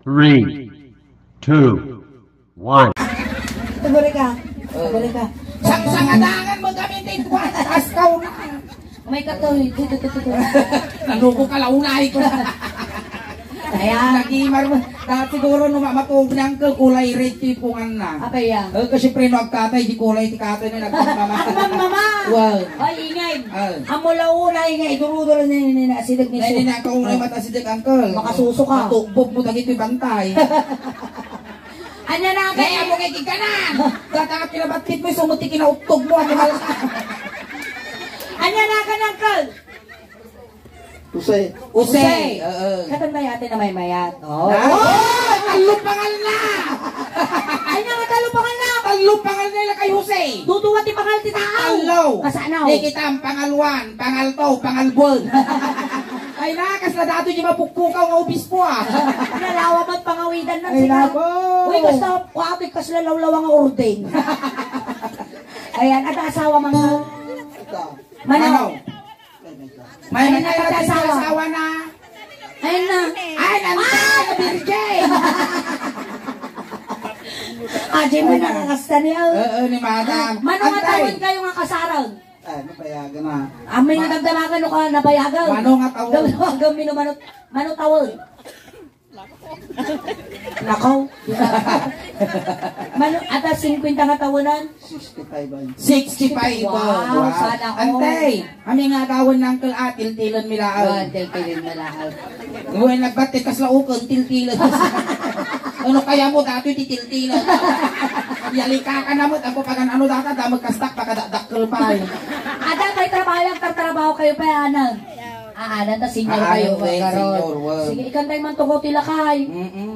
3, 2, 1. Tuguri ka. Tuguri ka. Sang-sangadangan mo gamitin ko. Askaw na. May katoy. Naluko ka launay ko. Kaya. Nagimar mo. Dahil siguro numamatog niyang kulay red tipungan na. Apa yan? Kasi preno agkatay, di kulay ti katay na nagmamama. Mama! Wow. Ay, ingay. Amula-una, ingay. Duruduro na sidag ni Ay, ninakaunay mata si Dick Uncle. Makasuso ka. Matugbog mo dagito yung bantay. Anya na Kaya mo kay kikanan. Tatangap kinabatit mo, sumuti kinauptog mo. Anya na ka ng kal. Usay. Katan ba yate na may mayat? Oh. Talupangal na! Anya nga talupangal na? Talupangal na ila kay Jose. Duduwa ti pangal ti tao. Hello. Kasanaw. Di kita ang pangalwan, pangalto, pangalbon. Ay nakas na dato di mapukpukaw nga ubis po ah. Nalawa ba't pangawidan na Ay sila? nako. Uy, basta wapit kas lalawlawa nga ordeng. Ayan, at asawa mga... Manaw. May Ay, nakatasawa na. Ayun na. Ay, nandang na birgay. Aji mo nakakasta niya. Ni madam. Manong nga tawon kayo nga kasarang. Ay, napayagan na. Amin nga dagdamagan o ka nabayagan. Manong nga tawon. Hanggang minumanot. Manong tawon. Nakaw. Ata 50 nga tawanan? 65 ba? Wow, sana all. Antay, kami nga gawin ng tiltilan milaan. Tiltilin na lahat. Ngayon nagbatik kas laukon, tiltilan. Ano kaya mo dato titiltilan? Yalika ka na mo, ako pag ano data, damag kastak, pakadakdakkel pa. Ada kay trabaho kayo pa yanan. Anan ta senior kayo karon. Sige ikantay man tugaw tila kay.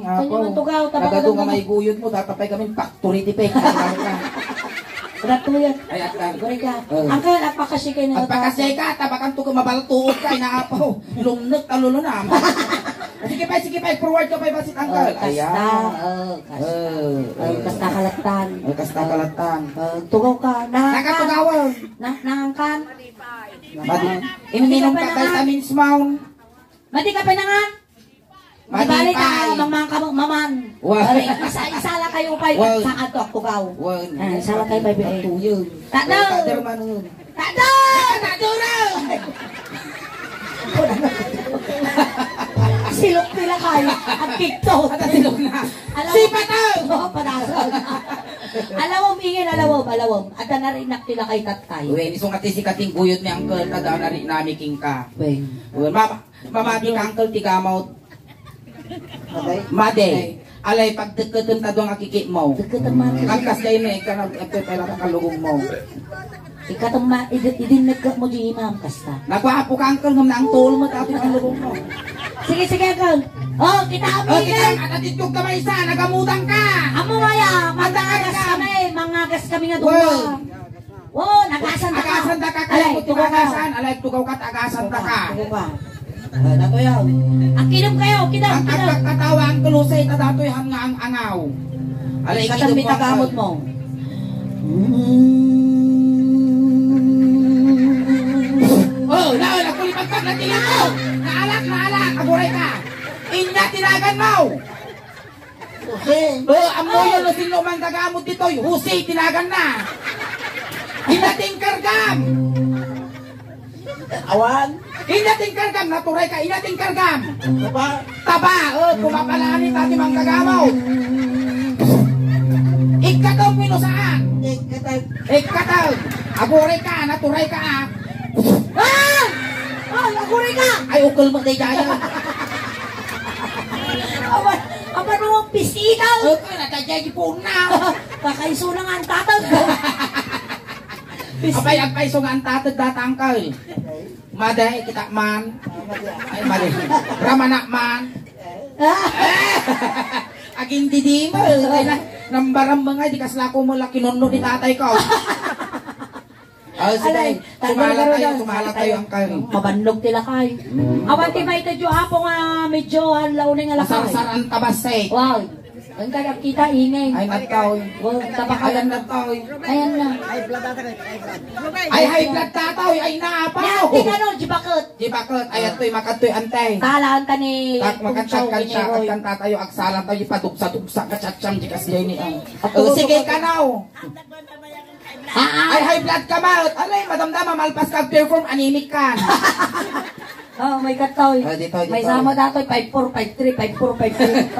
Kanyo man tugaw tapos nga may guyod mo tatapay kami factory tipek. Gratuyan. Ay at Gori ka. Angkel apakasya kay na. Pagpakasay ka tabakan to mabaltuod kay naapaw. Lumnek talulo na. Sige pa forward ka pa basit angkel. Ayan. Kasta kalatan. Kasta kalatan. Tugaw ka. Nakatugawan. Nangangkan. Iminom ka kay Tamins Mount. Mati ka pinangan. Mabalik ka, maman. Isa lang kayo pa sa ato, tugaw. Isa lang kayo pa yun. Tadaw! Tadaw na! Silok nila kayo. Ang tiktok. Silok na. Si Pataw! Oo, Pataw. Alawom, ingin, alawom. At narinak nila kay tatay. Uwe, isong ati si kating guyod ni Uncle, tadaw na rin nami king ka. Uwe. Mamati ka Uncle, tigamaw. Made. Alay, pag dagkatan tado ang akikit mo. Dagkatan mo. Kangkas kayo na, ipapela ka kalugong mo. Ikatang idinag mo di imam kasta. Nagwapo ka Uncle, ngam na ang tuol mo, tapos ang lugong mo. Sige, Uncle. Oh, kita amigay. At atitog ka may isa, nagamutang ka. Amo maya, mangagas kami nga duwa. Wow, nagasan ka. Agasan ka, kaya mo tinagasan. Alay, tugaw ka, agasan ka. Dato yaw. Ang kinom kayo, kinom. Ang pagkatawa ang tulusay, tadato yung ang angaw. Alay, kinom mo. Katamit mo. Oh, nagkulipagpag na tila mo. Naalak, aburay ka. Inya, tinagan mo. Amo yun, no sino man gagamot dito. Husi, tinagan na. Inating kargam. Awan. Inating kargam, naturay ka. Inating kargam. Taba. Kumapalanin natin mga gagamot. Ikataw mo saan? Ikataw. Aburay ka, naturay ka. Ay, aguray ka. Ay, ukol mo kay Jaya. Aba nung pisinaw. Okay, natadya po na. Kakaiso na nga ang tatag. Apay so nga ang tatag datangkal. Maday, kita man. Ay, maday. Ramanak man. Aging didi mo. Nambaram mga, di kaslako mo laki nono di tatay ko. Sige, tumala tayo ang kayo. Mabandog tila kayo. Awan ti may tadyo hapo nga medyo halaw na nga lakay. Masarsaran tabasay. Wow. Ang kita ingay. Ay nagtaw. Wow, tabakalan Ayan nagtaw. Ayan na. Ay high blood tataw. Ay naapaw. Yan, tingnan di bakit? Di bakit? Ay ato'y makatoy antay. Talaan ka ni Tak makatsak kan siya at kan tatayo aksalan tayo padugsa-dugsa katsatsyam di kasiyay ni ang. Sige ka now. Ay high blood ka ba? Alay madamdama malpas ka perform anemic ka. Oh, may katoy. Dito. May sama datoy 5453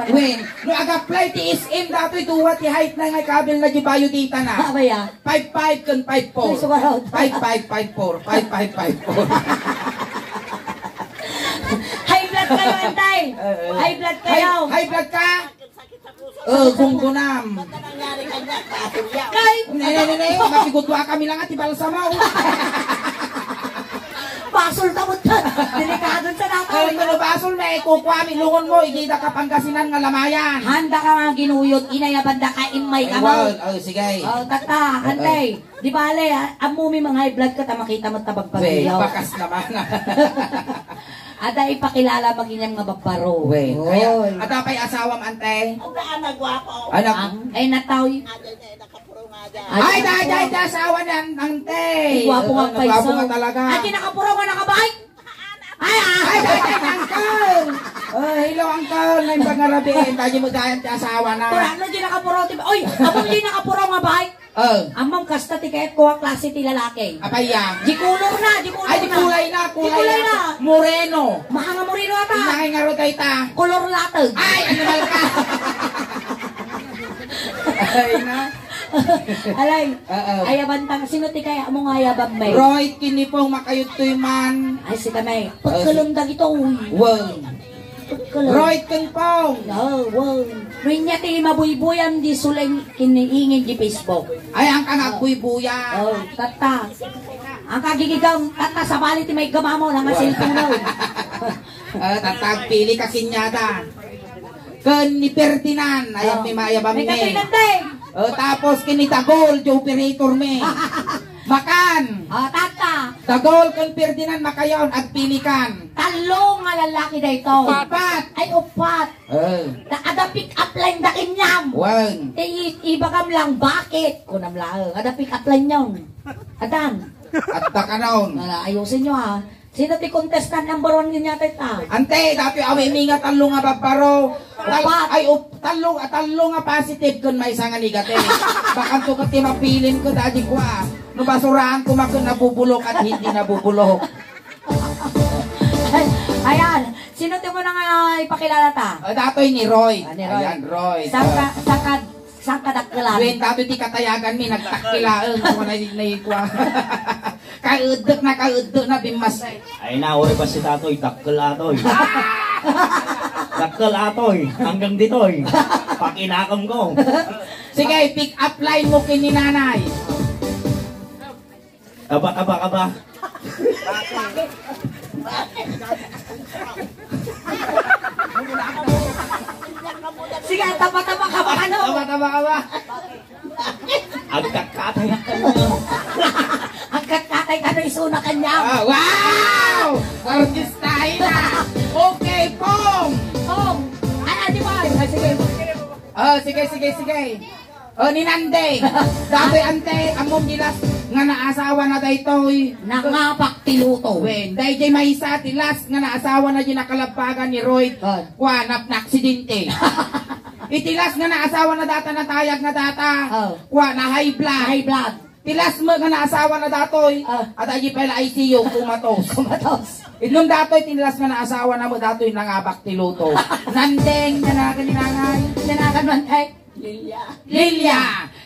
5453. Win, no aga-apply ti SM datoy duwa ti height na nga kabil na di bayo dita na. Abay ah. 55 kan 54. 5554 5554. High blood kayo, antay. High blood kayo. High blood ka? Gunggunam. Kay, Ne, makigudwa kami lang at ibalsa mo. basol tamot ka. Delikado sa Ay, nato. kung basol na ikukwami lungon mo, igida ka Pangasinan nga lamayan. Handa ka nga ginuyot, inayabanda ka imay ka mo. Sige. Oh, tata, antay. Di bale, amumi mga high blood ka, makita mo tabagpagayaw. Bakas naman. Ada ipakilala maginyang nga bagbaro. Wait, kaya, at apay asawam ante? Anak, Ay natawi. ay, dahil asawa niyan, ante. Gwapo nga paiso. Gwapo nga talaga. Ay, kinakapuro ka nakabay. Ay, Ay, uncle! Hello, uncle. May pangarabi. Tayo mo dahil asawa na. Kurang na di nakapuro. Uy, among di nakapuro nga bay. Among kasta ti kahit kuha klase ti lalaki. Apaya. Di kulor na, di kulor na. Ay, di kulay na. Kulay na. Moreno. Mahanga mo rin ata. Inakay nga ro tayo ta. Kulor latag. Ay, animal ka. Ay na. Alay. Ayabantang. Sino ti kaya among ayabang may? Roy, kinipong makayutoy man. Ay, si kamay. Pagkalundag ito. Wow. Pagkalundag. Roy, kinpong. Oh, wow. Rinya ti mabuybuyan di sulay kiniingin di Facebook. Ay, ang kangagbuy-buya. Oh, tata. Ang kagigigang tata sa bali ti may gamamo na nga cellphone na. Tatagpili ka kinyada. Ken ni Ferdinand. Ayan, may mayabang May me. katinandeng. Tapos kinitagol, yung operator me. Makan. Tata. Tagol kan Ferdinand makayon, agpilikan. Talong nga lalaki na ito. Upat. Ay, upat. Ada pick up line da kinyam. Wang. Iba kam lang, bakit? Kunam lang. Ada pick up line yun. Adan. At takanon. Ayusin nyo ha. Sino ti contestant number 1 din yata ita? Ante, dati awi minga talong nga babaro. Ay, talong nga positive kun may isang nga negative. Baka to kati mapilin ko dadi ko ah. No basurahan ko makon nabubulok at hindi nabubulok. Ayan. Sino ti mo na nga ipakilala ta? Datoy ni Roy. Ni Roy. Ayan, Roy. Saan kadakkelan? Wen dato ti katayagan mi nagtakkilaan ko na kwa. Kaudok na bimas. Ay na, ori pa si Tatoy, takkel atoy. Takkel atoy, hanggang ditoy. Pakinakam ko. Sige, pick up line mo kini nanay. Aba. Sige, tapa-tapa ka ba ano? Tama ka ba? Agkakatay na kanya. Ang katay ka na isuna kanya. Wow! Artistahin na! Okay, Pong! Ay, di ba? Sige. Ni Nande. Datoy ante, among gilas nga naasawa na daytoy. Nangapak tiluto. Wen, dahil jay mahisa tilas nga naasawa na di nakalapagan ni Roy. Kwa, aksidente. Itilas nga naasawa na data na tayag na data. Kwa, na high blood. High blood. Tilas mo nga naasawa na datoy. At aji pala ICU, kumatos. Inong datoy, tilas nga naasawa na mo datoy nangabak tiluto. Nandeng, nanagan ni nanay. Nanagan man kay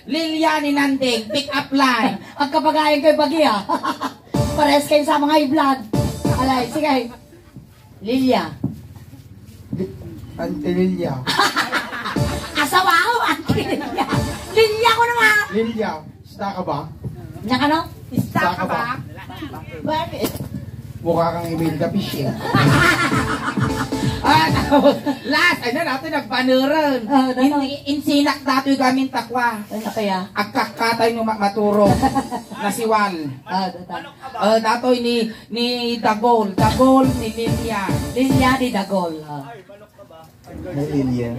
Lilia ni Nandeng, pick up line. ang kapagayan ko'y bagya. Pares kayo sa mga high blood. Alay, sige. Lilia. Ante Lilia. Asawa ako, Auntie Lilia. Lilia ko na nga. Lilia, sta ka ba? Nya ka no? Sta ka ba? Bakit? Mukha kang Imelda Fishing. Last, ano natin, nagpanuran. Insinak dato yung gaming takwa. Ano kaya? Agkakatay mo maturo. Nasiwal. Dato ni Dagol. Dagol ni Lilia. Lilia di Dagol. Lilia.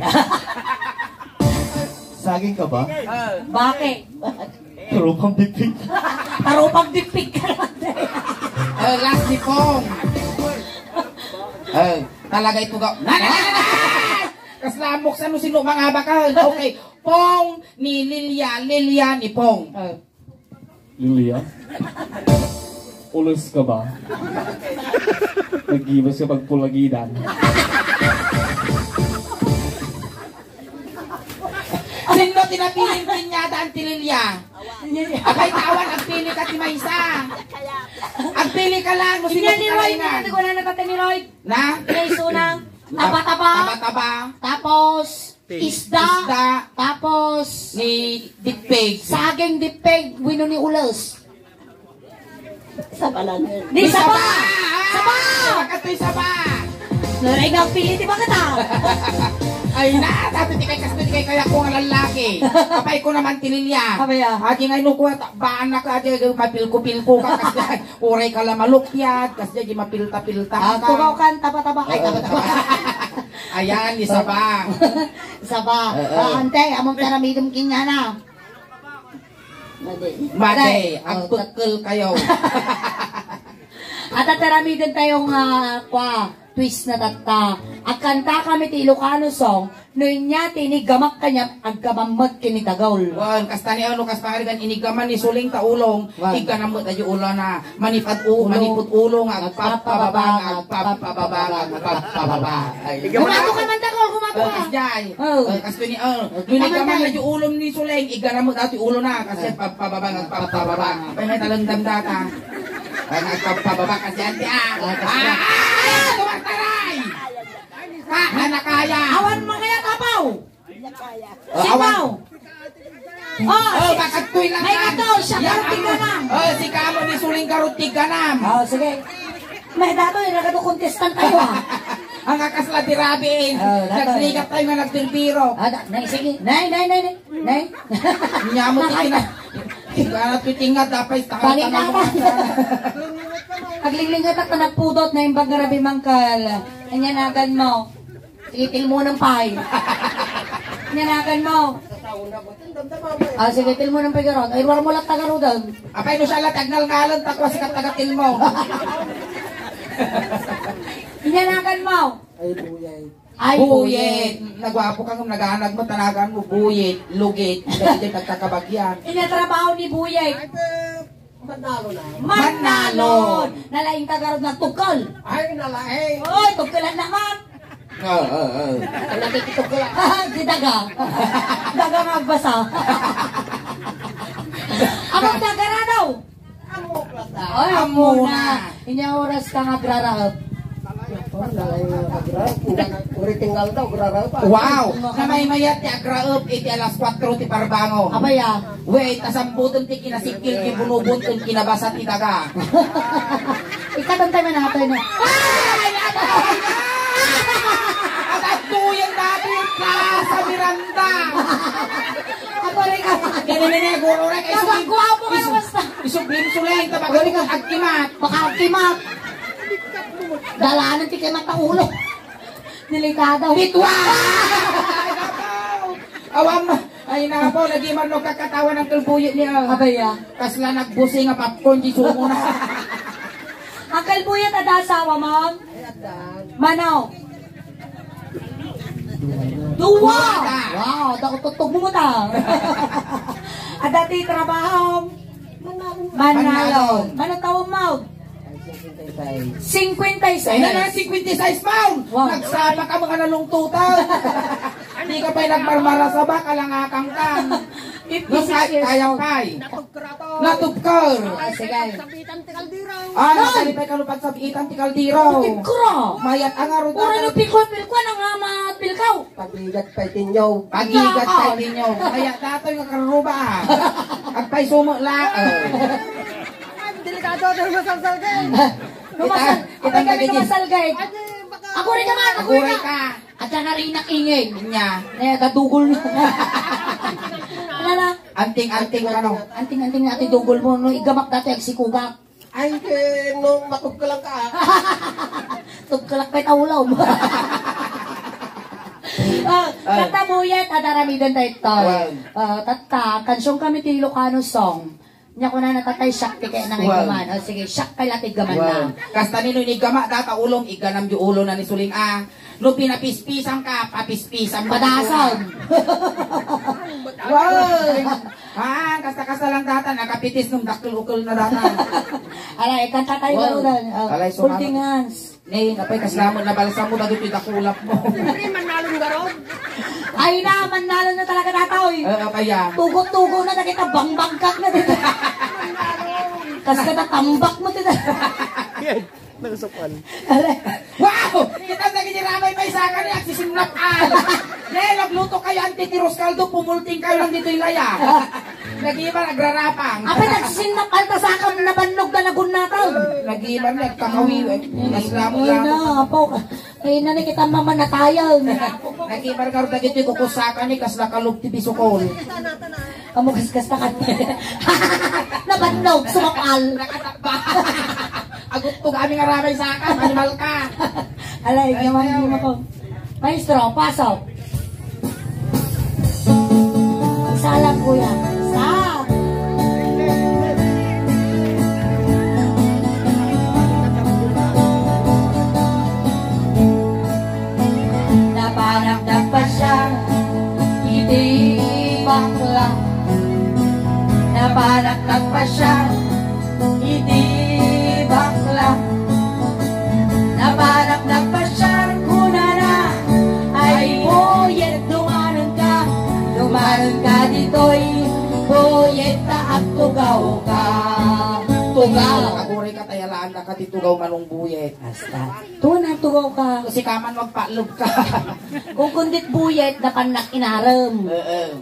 Saging ka ba? Bakit? Tropang bipig. Tarupang dipig ka naman. Last ni Pong. Talaga ito ga. Kaslamok sa sino mga bakal. Okay. Pong ni Lilia, Lilia ni Pong. Lilia? Ulos ka ba? Nag-ibas ka pagpulagidan. Sino tinapiling pinyada ang Lilia? Abay tawan, agpili ka ti Maysa. Agpili ka lang. Sino Hindi ni Roy, kainan? hindi ko na natatay ni Roy. Na? Pinaiso ng taba-taba. Taba-taba. Tapos, isda. Isda. Tapos, Ni Dipig. saging dipeg, wino ni ulos. Saba lang. Di saba! Saba! Makatoy saba! Naray nga pili, di ba kita? Ay na, dati di kay kasto di kay kaya ko nga lalaki. Kapay ko naman tinilya. Abay, ah. Adi nga inukuha, baan na ka, adi mapilko-pilko ka, kasi uray ka lang malupyat, kasi di mapilta-pilta ka. Tugaw kan, taba-taba. Ay, taba-taba. Ayan, isa ba? Saba. Ante, among taramidom king nga na. Mate, ang pekel kayo. At taramidom tayong twist na tatta. At kanta kami ti Ilocano song, no inya tinigamak kanya aggamamot kinitagawl. Wan, kasta ni ano, kas pangarigan, inigaman ni suling taulong, iganamot na yung ulo na, maniput ulong, agpapababang, agpapababang. Gumato ka man tagaw, gumato ka. Kasjay. Oh. Kasto ni inigaman na yung ulong ni suling, iganamot na yung ulo na, kasi agpapababang. Ay, may talang damdata. Ay, agpapababang kasi ante tumartaray! Nakaya! Awan mo kaya tapaw. Awan! Oh, bakit ko'y lang may kato, siya karutig ka nam. si Kamo ni Suling karutig ka nam. Sige. May dato, nagkato contestant tayo Ang kakasla di Rabin. Nagsligat tayo nga nagtirbiro. Sige. Nay. Nyamot itina. Kaya pitingat dapat Balik na ba? Paglinglingat at nagpudot na yung bagarabi mangkal. Anyanagan mo. Sige, mo ng pay. Anyanagan mo. Sige, mo ng pay garot. Ay, wala mo lang tagarodan. Apay no siya lang tagnal-ngalan takwa sikat tagatil mo. Anyanagan mo. Ay, Buyit. Nagwapo kang naghanag mo, tanagan mo, buyit, lugit. Dahil nagkakabagyan. Inatrabaho ni Buyay. Manalon. Nalaing tagarod na tukol. Ay, nalaing. Oy, tukulan naman. Nagkikitukulan. Si Daga. Daga magbasa. Among dagara daw. Ay, amo na. Inya oras ka nga grarahap. Wow! Na may mayat ti agraop iti alas 4 ti parbango. Abaya. Wait, asamputon ti kinasikil ti bunubunton kinabasa ti daga. Ikatantay man natin na. Ay! At tuyan natin yung sa Miranda. Ako rin ka. Ganyan guro rin. Nagagwapo kayo basta. Isublim suling. Tabagali ka agkimat. Baka kimat. Dalanan ti kay mataulo. Delikado. Bitwa! Awam, ay napo, lagi man no kakatawa ng kalbuyot niya. Abaya. Kasla nagbusi nga popcorn di sumo na. Ang kalbuyat ada asawa mo? Manaw. Duwa! Wow, dako tutog mo ta. At dati trabaho. Manalo. Manong tawag mo? 56. Ay na 56 pound! Wow. Nagsaba ka mga nalungtutan. Hindi ka pa'y nagmarmara sa baka lang akang kang. 56 years Kaya old. kay. Natupkar. Sige. Nasalipay ka lupag sa biitan ti kaldiro. Tikro. Mayat ang aro Pura no pilko nang ama pilkaw. Pagigat pa ninyo. Mayat datoy nga karuba. At pa'y sumo Delikado daw masalsalgay. Kita masalgay. Ako rin naman, ako rin ka. At saka rin nakingin. Nya. Naya, kadugol na. Ano na? Anting ano. Anting natin dugol mo. No, igamak dati ang sikugak. Ay, nung matugkalang ka. Tugkalak pa'y taulaw mo. Tata buyet, adaramidan tayo ito. Tata, kansyong kami ti Ilocano song. Nya ko na natatay siyak ti kaya nang igaman. O sige, siyak kay latig gaman na. Kasta nino ni gama data ulong iganam di ulo na ni suling a. No pinapispisan ka, papispisan Padasan. Wow! Kasta lang data, nakapitis nung dakil-ukol na data. Alay, kanta tayo marunan. Alay, sumamat. Holding hands. Nay, napay kaslamon na balsa mo, dagito dakulap mo. Ay na, manalo na talaga nataoy. Kaya. Tugo-tugo na nakita, bang-bangkak na dito. Kas ka tambak mo dito. Alay. Wow! Kita lagi ni Ramay may saka niya, sisimnapal. Nay, nagluto kayo, antitiros kaldo, pumulting kayo lang dito yung laya. Nag-iba, nagrarapang. Apa nagsisinap alta sa akam na bannog na nagunataw. Nag-iba, nagkakawi. Naslamon Ay lang. na, apo. Ay na kita mama na tayo. Nag-iba, dagito yung kukusakan ni, kas nakalog ti bisukol. Kamugas-gas na ka. Nabannog, sumapal. Nakatakba. Agot to kami nga Ramay saka, animal ka. Alay, gawin mo ko. Maestro, pasok. Isa lang, kuya. Isa. Napanagdag pa siya, hindi bakla. Napanagdag pa siya, hindi bakla. Napanagdag pa siya, kuna na, ay buyet, dumanon ka dito'y buyet na at tugaw ka. Tugaw. Nakaguri ka tayalaan na katitugaw manong buyet. Basta. Tuwa na tugaw ka. Kasi kaman magpalog ka. Kung kundit buyet na panak inaram.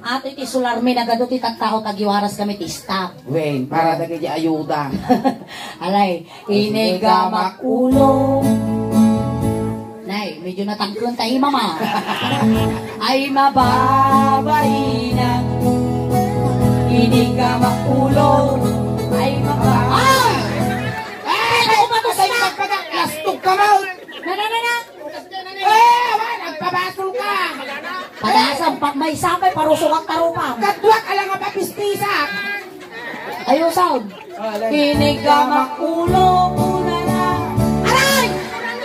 Ato iti sularmi na gado ti tattao tagiwaras kami ti staff. Wen, para dagi di ayuda. Alay, inigamak ulo. Nay, medyo natagkon tayo mama. Ay mababay na. Inigamak ulo. Ay mababay. Ay, umatos na. Lastog ka mo. Na. Nagpabasol ka. Padasang pag may sapay, parusok ang tarupang. Katwak, alang nga papispisak. Ayaw sound. Inigamak ulo. Una na. Aray!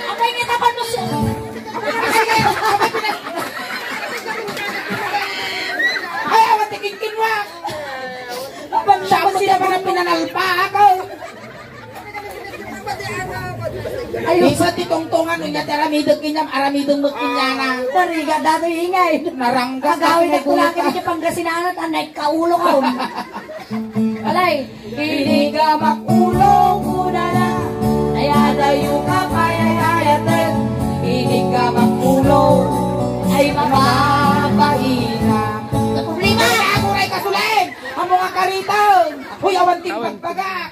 Abay niya tapan mo siya. Ay, awan tiging kinwak. Tapos sila pa na pinanalpa ako. Ayaw Isa titungtungan niya aramidong kinyam, aramidong magkinyana. Tariga, dato ingay. Naranggas Kagawin na kulaki na siya Pangasinan at anay kaulo ka. Alay, inigamak ulo. Una na. Ayadayo ka, payayayatin. Inigamak ulo. Ay mababahina. Problema! Ako ray kasulay! Ang mga karitang! Huy, awan ting pagpagak!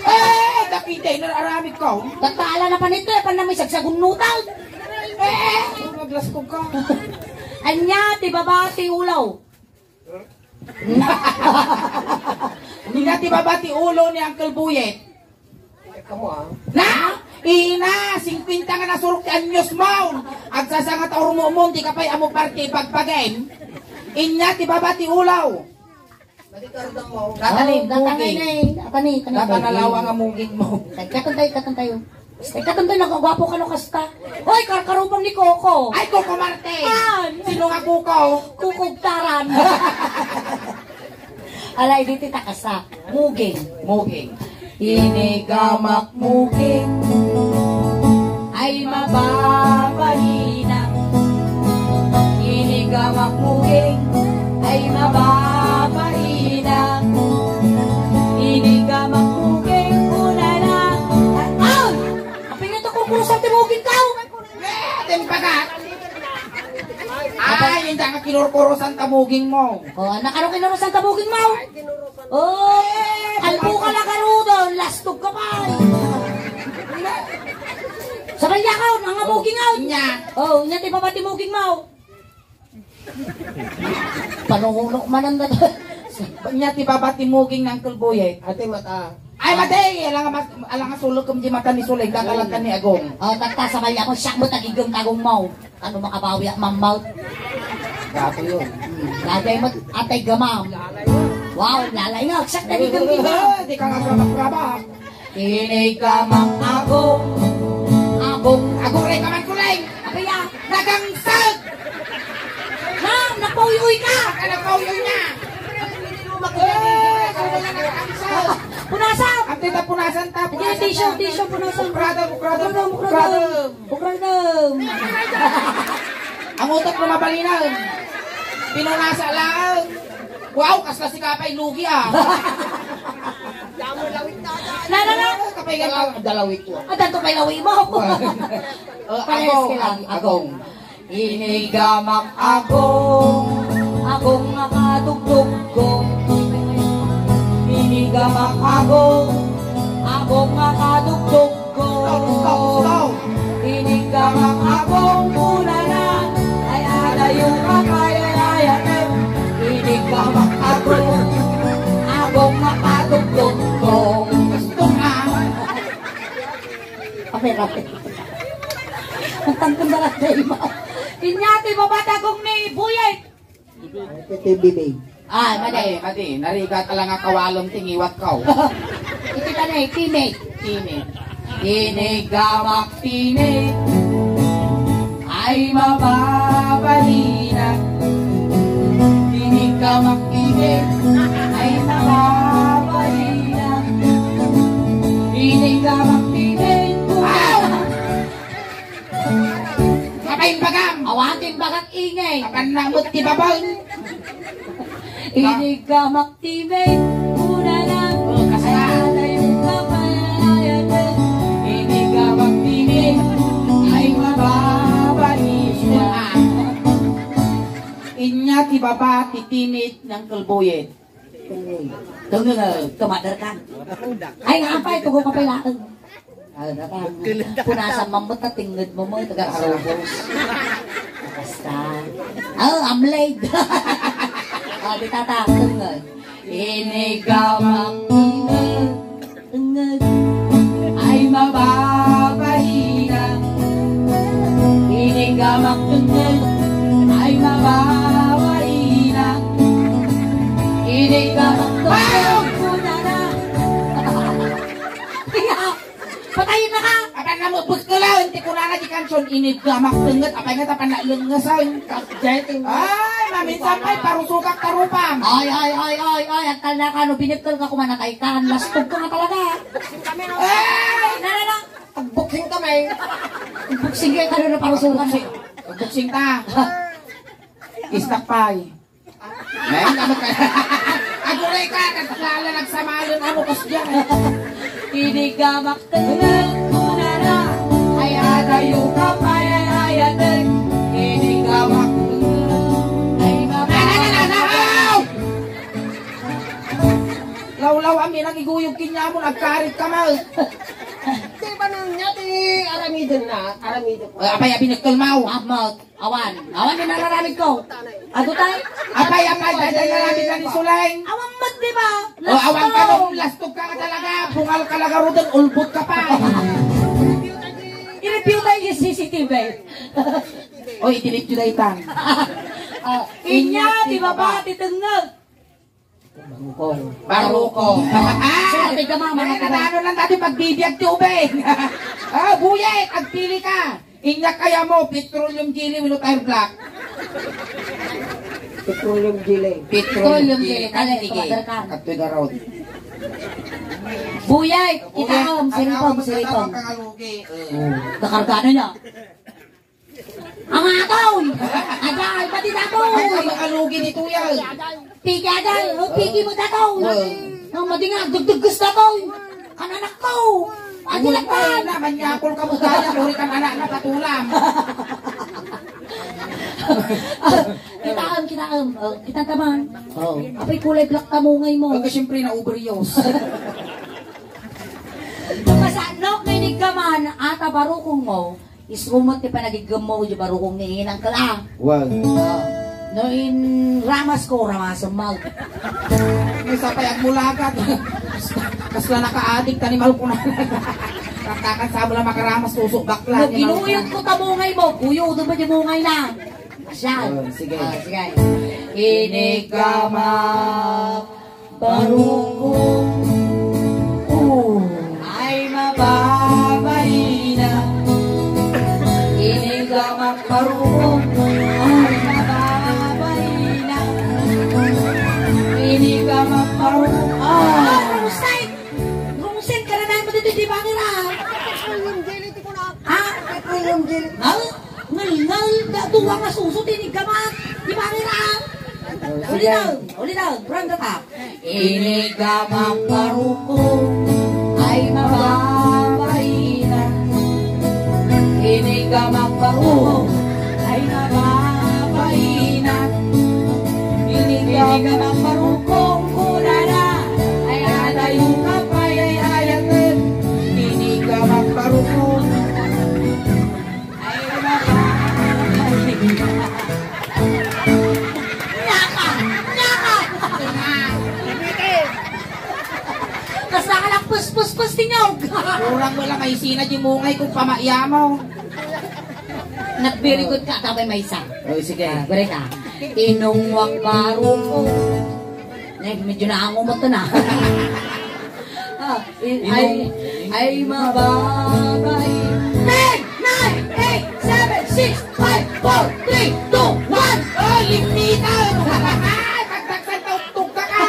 Eh, dakitay na aramid ko! Tatala na pa nito eh, panamay sagsagunutang. Maglaskog ka! Anya, ti babati ulaw. Hindi natin babati ulo ni Uncle Buyet. Na! Ina! 50 nga nasurok ti anyos mo! Agsasangat or mo di ka pa'y amo party pagpagain. Inya, ti babati ulaw! Tatanim, muging. Tatanalawa nga muging mo. Katantay. Katantay, nagagwapo ka no kasta. Hoy, karkarupang ni Coco. Ay, Coco Marte! An? Sino nga Coco? Kukugtaran. Alay, dito takasa. Muging. Muging. Inigamak muging. Ay mababahina. Inigamak muging. Ay mababahina. Inigamak muging. Una na. Ay! Kapag ito kukusa timuging ka. Atin pagat! Ay, hindi ka kinurkurosan tamuging mo. O, anak, ano kinarosan tamuging mo? Oh, alpo ka na karudon. Lastog ka pa. Sabay niya ka, mga muging out. Nya. Oh, nya ti pa timuging mo. Panuhulok man ang dada. Nya ti babati muging ng Uncle Buyet. Ate mata. Ay, matay! Alang nga sulog kong di mata ni Sulay. Kakalang ka ni Agong. Oh, tagta sabay ako, siyak mo tagigong tagong mo. Ano makabawi at mamaw. Gato yun. Lagay mo atay gamam. Wow, lalay nga. Aksak na di kami na. Di ka nga grabak-grabak. Kinig gamam agong. Agong rin kaman kulay. Kaya, Nagangsag! ma'am, napauyoy ka. Nagpauyoy na! Punasan. Ang tita punasan ta, punasan ta. Tisyo, punasan. Ukradam. Ukradam. Ang utak na mabalinan. Pinunasa lang. Wow, kasla si Kapay, lugi ah. Na. Kapay ka, dalawit ko. Adan to pay lawi mo. Agong. Inigamak agong nakatugtog ko. Inigamak agong nakatugtog ko. Inigamak agong muna na, ay adayo ka kaya-ayatin. Inigamak agong nakatugtog ko. Gusto nga. Ape. Nagtangkang dalat na iba. Inyati babata kong ni Buyay. Ay, Madi. Narigat ka lang nga kawalong tingiwat ko. ito ka na eh, tinig. Gamak tinig, ay mababalina. Tinig gamak tinig, ay mababalina. Tinig gamak tinig, Kapay bagam. awatin bagat ingay. Kapan namot ti babang. Tinig gamak tinig, una lang. Kasala yung kapalayan. Tinig gamak tinig, ay mababalina. Inya ti baba titinit ng kalboyet. Tunggu na, tumadar ka. Ay nga pa, ito ko kapilaan. Punasan mamot na tingad mo mo, taga-arobos. Basta. I'm late. Di tatakong nga. Inigamak tingad, ay mababalina. Inigamak tingad, ay mababalina. Inigamak tingad, kuna na. Patayin na ka! Kapan namot pagkalaw. Hindi ko na di kansyon. Inigamak tingat. Apay nga tapan na lungasan. Ay, maminsan pa'y parusukak tarupang. Ay, akal na ka, no, biniptol ka kumanakay ka, lastog ka nga talaga. Ay! Na. Pagbuksing kami. Buksing kayo ka na parusukan. Pagbuksing ta. Istak pa'y. Ngayon, kamot ka. Aguray ka. Nagsalala, nagsamalon. Ano kas dyan? Inigamak tingnan, kuna na, ay adayo ka payayayatin. Inigamak tingnan, ay mababalina. Law-law amin ang iguyog kinya mo. Nagkarit ka mo. Di ba nang niya ti aramidon na? Aramidon. Apay, pinagtol mo. Amot, awan din nararamid ko. Ato tayo? Apay, dahil namin ka ni Suleng. Awang mat, di ba? O, awang ka nung lastog ka talaga. Bungal ka lang rin, ulbot ka pa. I-review tayo yung CCTV. O, itilip yun na itang. Inya, di ba ba, titungag? Baruko. Sabi ka mama, Ay, nanano lang dati pagbibiyag ti ubeng. Buyet, agpili ka. Inya kaya mo, petroleum jelly, wino tire black. Petroleum jelly. Petroleum jelly, kaya tumadar ka. At to the road. Buyay, itakam, siripam. Nakargano niya. Ang ataw! Agay, pati tataw! Ay, makalugi ni Tuyal. Pigi agay, pigi mo tataw! Nang madingag, dugdugus tataw! Kananak ko! Ay, naman yakol ka mo gaya, muri kang anak na patulang. Kitaam. Kitang taman. Apay kulay black tamungay mo. Pagka siyempre na uberios. Kasanok kinig ka man, ata barukong mo, isumot ti panagigam mo, di barukong ni inang kala. Wow. No in ramas ko, ramasang mag. May sapayag mulagat. Kasla naka-adik, tanimal ko na. Kakakan sa mo lang makaramas, susok bakla. No, inuyot ko tamungay mo, kuyo, doon ba di mungay na? Asyal. Oh, sige. Sige. Inigamak barukong ay mababay na. Inigamak barukong ay mababay na. Inigamak barukong Rungsay! Rungsay ka na naman mo dito, di ba nila? Yung jelly ko na. Ha? Yung jelly. Ngal, tuwa nga susot, inigamak. Di ba nila? Uli daw, from the top. Inigamak barukong ay mababay na. Inigamak barukong ay mababay na. Inigamak barukong kuna na ay adayo kapay ay ayatin. Inigamak barukong Ay mababay na. Kas nakalak pus tinyog. kurang wala may sina di mungay kung pamayamaw. Nagbirikod ka, tapay may isa. Oh, sige. Gure ka. Inungwang barukong. Medyo naango mo ito na. Ay mababay. 10, 9, 8, 7, 6, 5, 4, 3, 2, 1. Oh, limpitan! Pagdagsan tugtog ka ka!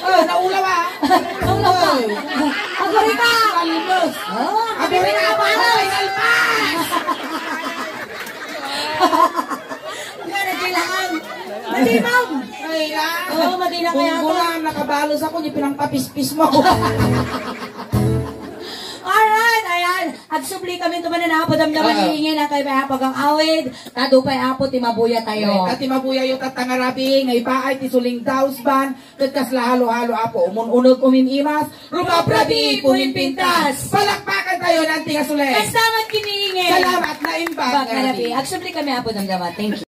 Oh, naulaw ah! Ang lapa. Aguri ka. Kalibos! Aguri ka para! Inalpas! Gana kailangan. Madimaw. Ay na! Oo, madina kaya Kung ako. lang nakabalos ako, di pinangpapispis mo. Alright, ayan. At subli kami ito na padamdaman hingin na kay Pahapag ang awid. Tadupay apo, timabuya tayo. At mabuya yung tatangarabi, ngay paay ti suling dausban, katkas lahalo-halo apo, umun-unog umimimas, rumabrabi, pumimpintas. Palakpakan tayo ng tinga suling. Kastamat kinihingin. Salamat na imbag. Bag na At subli kami apo damdaman. Thank you.